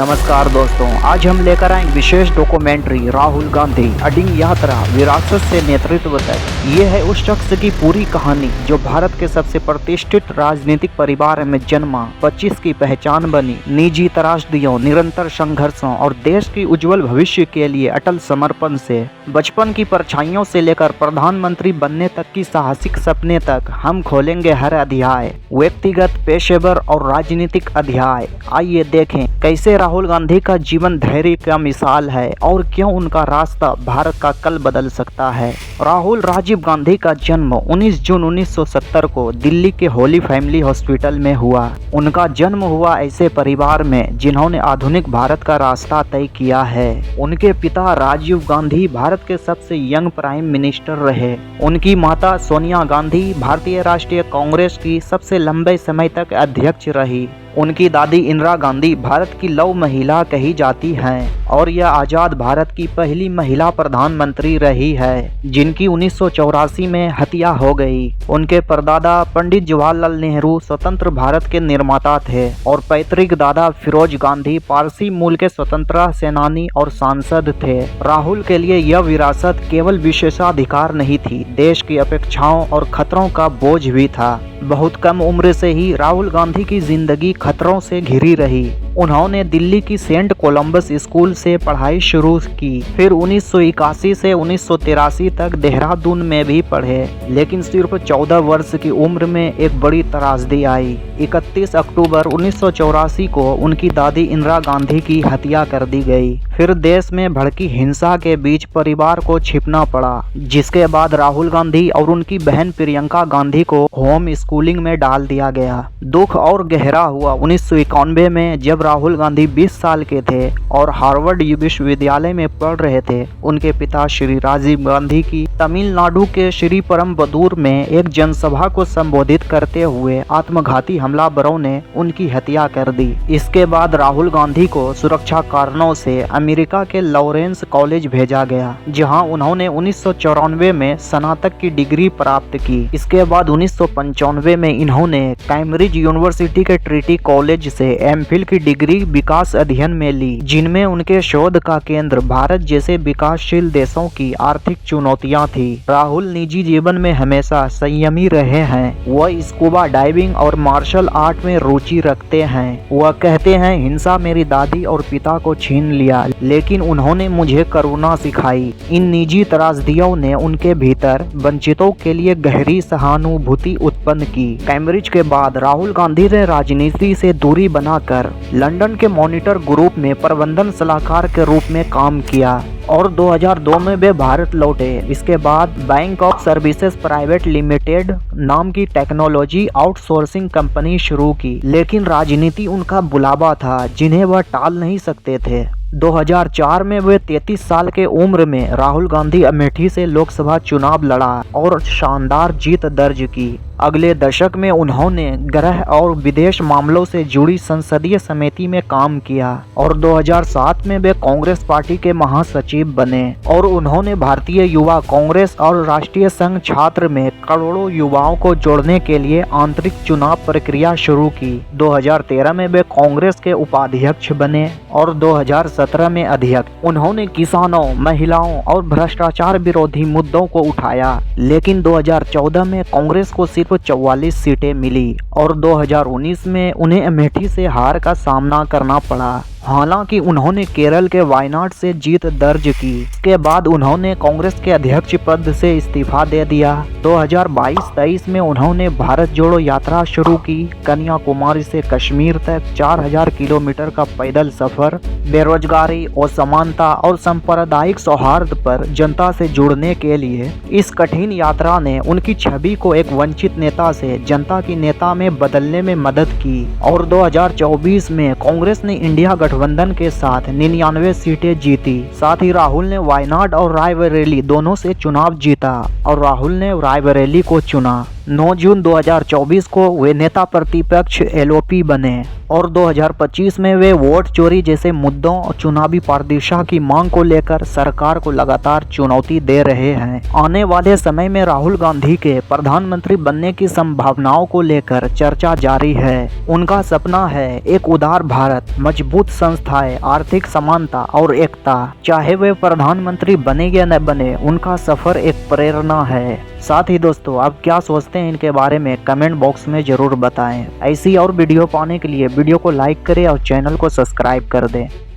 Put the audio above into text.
नमस्कार दोस्तों, आज हम लेकर आए विशेष डॉक्यूमेंट्री राहुल गांधी अडिग यात्रा विरासत से नेतृत्व तक। ये है उस शख्स की पूरी कहानी जो भारत के सबसे प्रतिष्ठित राजनीतिक परिवार में जन्मा, 25 की पहचान बनी, निजी त्रासदियों, निरंतर संघर्षों और देश की उज्जवल भविष्य के लिए अटल समर्पण से बचपन की परछाइयों से लेकर प्रधानमंत्री बनने तक की साहसिक सपने तक हम खोलेंगे हर अध्याय, व्यक्तिगत, पेशेवर और राजनीतिक अध्याय। आइए देखें कैसे राहुल गांधी का जीवन धैर्य का मिसाल है और क्यों उनका रास्ता भारत का कल बदल सकता है। राहुल राजीव गांधी का जन्म 19 जून 1970 को दिल्ली के होली फैमिली हॉस्पिटल में हुआ। उनका जन्म हुआ ऐसे परिवार में जिन्होंने आधुनिक भारत का रास्ता तय किया है। उनके पिता राजीव गांधी भारत के सबसे यंग प्राइम मिनिस्टर रहे। उनकी माता सोनिया गांधी भारतीय राष्ट्रीय कांग्रेस की सबसे लंबे समय तक अध्यक्ष रही। उनकी दादी इंदिरा गांधी भारत की लौह महिला कही जाती हैं और यह आज़ाद भारत की पहली महिला प्रधानमंत्री रही है, जिनकी 1984 में हत्या हो गई। उनके परदादा पंडित जवाहरलाल नेहरू स्वतंत्र भारत के निर्माता थे और पैतृक दादा फिरोज गांधी पारसी मूल के स्वतंत्रता सेनानी और सांसद थे। राहुल के लिए यह विरासत केवल विशेषाधिकार नहीं थी, देश की अपेक्षाओं और खतरों का बोझ भी था। बहुत कम उम्र से ही राहुल गांधी की जिंदगी खतरों से घिरी रही। उन्होंने दिल्ली की सेंट कोलंबस स्कूल से पढ़ाई शुरू की, फिर 1981 से 1983 तक देहरादून में भी पढ़े, लेकिन सिर्फ 14 वर्ष की उम्र में एक बड़ी त्रासदी आई। 31 अक्टूबर 1984 को उनकी दादी इंदिरा गांधी की हत्या कर दी गई। फिर देश में भड़की हिंसा के बीच परिवार को छिपना पड़ा, जिसके बाद राहुल गांधी और उनकी बहन प्रियंका गांधी को होम स्कूलिंग में डाल दिया गया। दुख और गहरा हुआ 1991 में जब राहुल गांधी 20 साल के थे और हार्वर्ड विश्वविद्यालय में पढ़ रहे थे। उनके पिता श्री राजीव गांधी की तमिलनाडु के श्रीपरम्बदूर में एक जनसभा को संबोधित करते हुए आत्मघाती हमलावरों ने उनकी हत्या कर दी। इसके बाद राहुल गांधी को सुरक्षा कारणों से अमेरिका के लॉरेंस कॉलेज भेजा गया, जहां उन्होंने 1994 में स्नातक की डिग्री प्राप्त की। इसके बाद 1995 में इन्होंने कैम्ब्रिज यूनिवर्सिटी के ट्रिनिटी कॉलेज से एमफिल की डिग्री विकास अध्ययन में ली, जिनमें उनके शोध का केंद्र भारत जैसे विकासशील देशों की आर्थिक चुनौतियां थी। राहुल निजी जीवन में हमेशा संयमी रहे हैं। वह स्कूबा डाइविंग और मार्शल आर्ट में रुचि रखते हैं। वह कहते हैं, हिंसा मेरी दादी और पिता को छीन लिया, लेकिन उन्होंने मुझे करुणा सिखाई। इन निजी त्रासदियों ने उनके भीतर वंचितों के लिए गहरी सहानुभूति उत्पन्न की। कैम्ब्रिज के बाद राहुल गांधी ने राजनीति से दूरी बनाकर लंदन के मॉनिटर ग्रुप में प्रबंधन सलाहकार के रूप में काम किया और 2002 में वे भारत लौटे। इसके बाद bank of services private limited नाम की टेक्नोलॉजी आउटसोर्सिंग कंपनी शुरू की, लेकिन राजनीति उनका बुलावा था जिन्हें वह टाल नहीं सकते थे। 2004 में वे 33 साल के उम्र में राहुल गांधी अमेठी से लोकसभा चुनाव लड़ा और शानदार जीत दर्ज की। अगले दशक में उन्होंने गृह और विदेश मामलों से जुड़ी संसदीय समिति में काम किया और 2007 में वे कांग्रेस पार्टी के महासचिव बने और उन्होंने भारतीय युवा कांग्रेस और राष्ट्रीय संघ छात्र में करोड़ों युवाओं को जोड़ने के लिए आंतरिक चुनाव प्रक्रिया शुरू की। 2013 में वे कांग्रेस के उपाध्यक्ष बने और 2017 में अध्यक्ष। उन्होंने किसानों, महिलाओं और भ्रष्टाचार विरोधी मुद्दों को उठाया, लेकिन 2014 में कांग्रेस को सिर्फ 44 सीटें मिली और 2019 में उन्हें अमेठी से हार का सामना करना पड़ा। हालांकि उन्होंने केरल के वायनाड से जीत दर्ज की। इसके बाद उन्होंने कांग्रेस के अध्यक्ष पद से इस्तीफा दे दिया। 2022-23 में उन्होंने भारत जोड़ो यात्रा शुरू की। कन्याकुमारी से कश्मीर तक 4000 किलोमीटर का पैदल सफर बेरोजगारी, असमानता और सांप्रदायिक सौहार्द पर जनता से जुड़ने के लिए। इस कठिन यात्रा ने उनकी छवि को एक वंचित नेता से जनता की नेता में बदलने में मदद की और 2024 में कांग्रेस ने इंडिया गठबंधन के साथ 99 सीटें जीती। साथ ही राहुल ने वायनाड और रायबरेली दोनों से चुनाव जीता और राहुल ने रायबरेली को चुना। 9 जून 2024 को वे नेता प्रतिपक्ष एलओपी बने और 2025 में वे वोट चोरी जैसे मुद्दों और चुनावी पारदर्शिता की मांग को लेकर सरकार को लगातार चुनौती दे रहे हैं। आने वाले समय में राहुल गांधी के प्रधानमंत्री बनने की संभावनाओं को लेकर चर्चा जारी है। उनका सपना है एक उदार भारत, मजबूत संस्थाएं, आर्थिक समानता और एकता। चाहे वे प्रधानमंत्री बने या न बने, उनका सफर एक प्रेरणा है। साथ ही दोस्तों, आप क्या सोचते हैं इनके बारे में कमेंट बॉक्स में जरूर बताएं। ऐसी और वीडियो पाने के लिए वीडियो को लाइक करें और चैनल को सब्सक्राइब कर दें।